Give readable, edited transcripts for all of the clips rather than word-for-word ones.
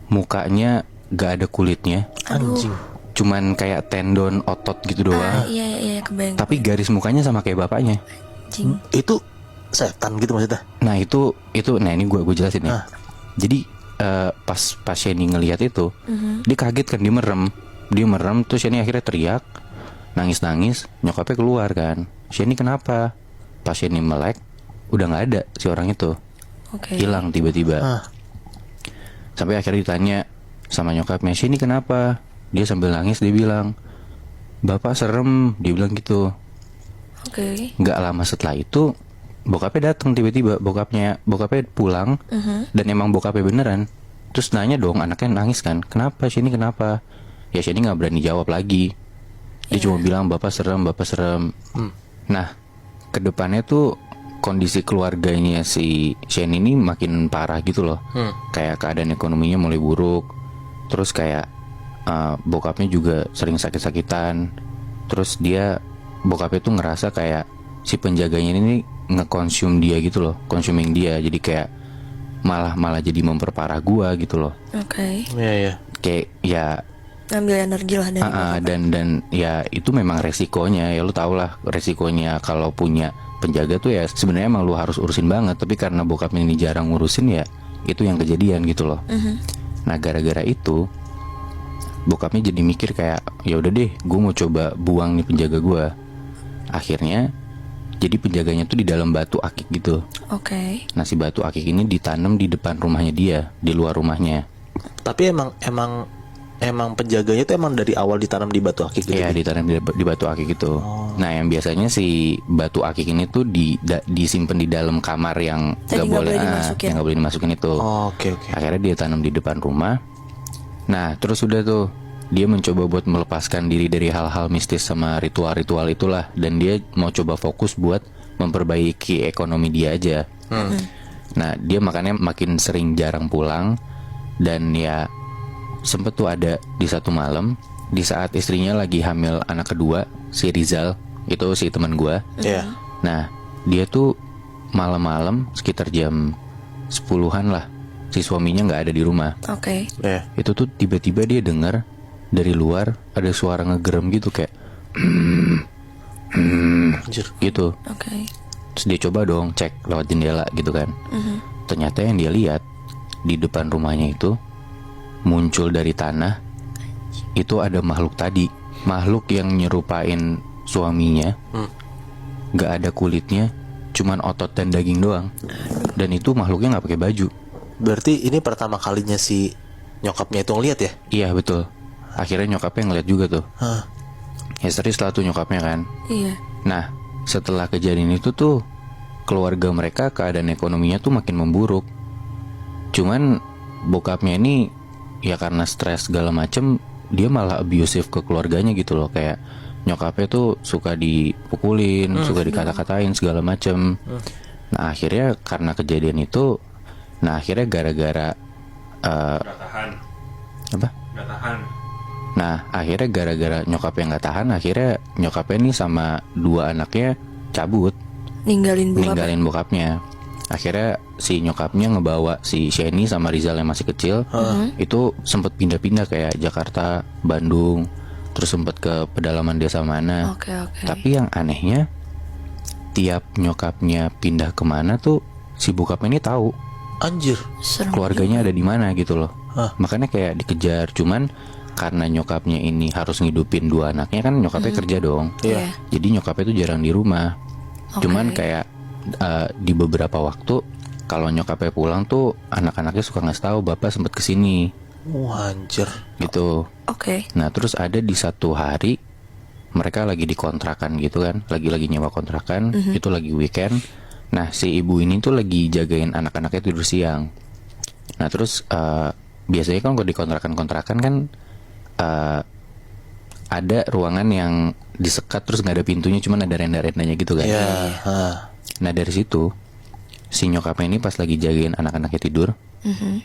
mukanya gak ada kulitnya. Anjing. Cuman kayak tendon otot gitu doang. Iya kebayang. Tapi garis mukanya sama kayak bapaknya. Anjing. Itu setan gitu maksudnya? Nah itu nah ini gue jelasin ya. Jadi pas Sheni ngelihat itu, dia kaget kan, dia merem terus Sheni akhirnya teriak, nangis, nyokapnya keluar kan. Sheni kenapa? Pas Sheni melek, udah nggak ada si orang itu, hilang tiba-tiba. Sampai akhirnya ditanya sama nyokapnya, Sheni kenapa? Dia sambil nangis dia bilang, bapak serem, dia bilang gitu. Nggak lama setelah itu bokapnya datang tiba-tiba, bokapnya pulang, dan emang bokapnya beneran. Terus nanya dong, anaknya nangis kan, kenapa Sheni kenapa? Ya Sheni nggak berani jawab lagi. Dia cuma bilang bapak serem. Nah kedepannya tuh kondisi keluarganya si Sheni ini makin parah gitu loh. Kayak keadaan ekonominya mulai buruk. Terus kayak bokapnya juga sering sakit-sakitan. Terus bokapnya tuh ngerasa kayak si penjaganya ini ngekonsum dia gitu loh, consuming dia. Jadi kayak malah jadi memperparah gua gitu loh. Iya. Kayak ya ngambil energi lah dari dan ya itu memang resikonya. Ya lu tau lah resikonya kalau punya penjaga tuh ya sebenarnya emang lu harus urusin banget. Tapi karena bokapnya ini jarang ngurusin, ya itu yang kejadian gitu loh. Nah gara-gara itu bokapnya jadi mikir kayak, ya udah deh, gue mau coba buang nih penjaga gue. Akhirnya jadi penjaganya tuh di dalam batu akik gitu. Nah si batu akik ini ditanam di depan rumahnya dia, di luar rumahnya. Tapi emang penjaganya itu emang dari awal ditanam di batu akik gitu? Iya, ditanam di batu akik itu. Nah yang biasanya si batu akik ini tuh disimpan di dalam kamar yang nggak boleh dimasukin itu. Oke. Akhirnya dia tanam di depan rumah. Nah terus udah tuh dia mencoba buat melepaskan diri dari hal-hal mistis sama ritual-ritual itulah. Dan dia mau coba fokus buat memperbaiki ekonomi dia aja. Nah dia makanya makin sering jarang pulang. Dan ya sempet tuh ada di satu malam, di saat istrinya lagi hamil anak kedua, si Rizal, itu si teman gue. Nah dia tuh malam-malam sekitar jam 10-an lah, si suaminya nggak ada di rumah. Itu tuh tiba-tiba dia dengar dari luar ada suara ngegerem gitu kayak gitu. Terus dia coba dong cek lewat jendela gitu kan. Ternyata yang dia lihat di depan rumahnya itu muncul dari tanah itu ada makhluk tadi, makhluk yang nyerupain suaminya. Gak ada kulitnya, cuman otot dan daging doang. Dan itu makhluknya nggak pakai baju. Berarti ini pertama kalinya si nyokapnya itu ngeliat ya? Iya betul. Akhirnya nyokapnya ngeliat juga tuh. History setelah tuh nyokapnya kan. Nah setelah kejadian itu tuh keluarga mereka keadaan ekonominya tuh makin memburuk. Cuman bokapnya ini ya karena stres segala macem, dia malah abusive ke keluarganya gitu loh. Kayak nyokapnya tuh suka dipukulin, suka dikata-katain segala macem. Nah akhirnya karena kejadian itu, nah akhirnya gara-gara Nah akhirnya gara-gara nyokapnya nggak tahan, akhirnya nyokapnya nih sama dua anaknya cabut, ninggalin bokapnya. Akhirnya si nyokapnya ngebawa si Sheni sama Rizal yang masih kecil, itu sempet pindah-pindah kayak Jakarta, Bandung, terus sempet ke pedalaman desa mana. Tapi yang anehnya, tiap nyokapnya pindah kemana tuh si bokapnya ini tahu. Anjir. Keluarganya ada di mana gitu loh. Makanya kayak dikejar. Cuman karena nyokapnya ini harus ngidupin dua anaknya kan, nyokapnya kerja dong. Jadi nyokapnya tuh jarang di rumah. Cuman kayak di beberapa waktu kalau nyokapnya pulang tuh anak-anaknya suka ngasih tahu bapak sempet kesini. Anjir. Gitu. Nah terus ada di satu hari mereka lagi dikontrakan gitu kan, lagi nyewa kontrakan, itu lagi weekend. Nah si ibu ini tuh lagi jagain anak-anaknya tidur siang. Nah terus biasanya kan kalau di kontrakan kan ada ruangan yang disekat terus nggak ada pintunya, cuman ada renda-rendanya gitu kan. Nah dari situ si nyokapnya ini pas lagi jagain anak-anaknya tidur,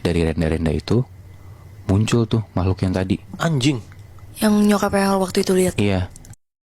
dari renda-renda itu muncul tuh makhluk yang tadi. Anjing. Yang nyokapnya waktu itu lihat. Iya.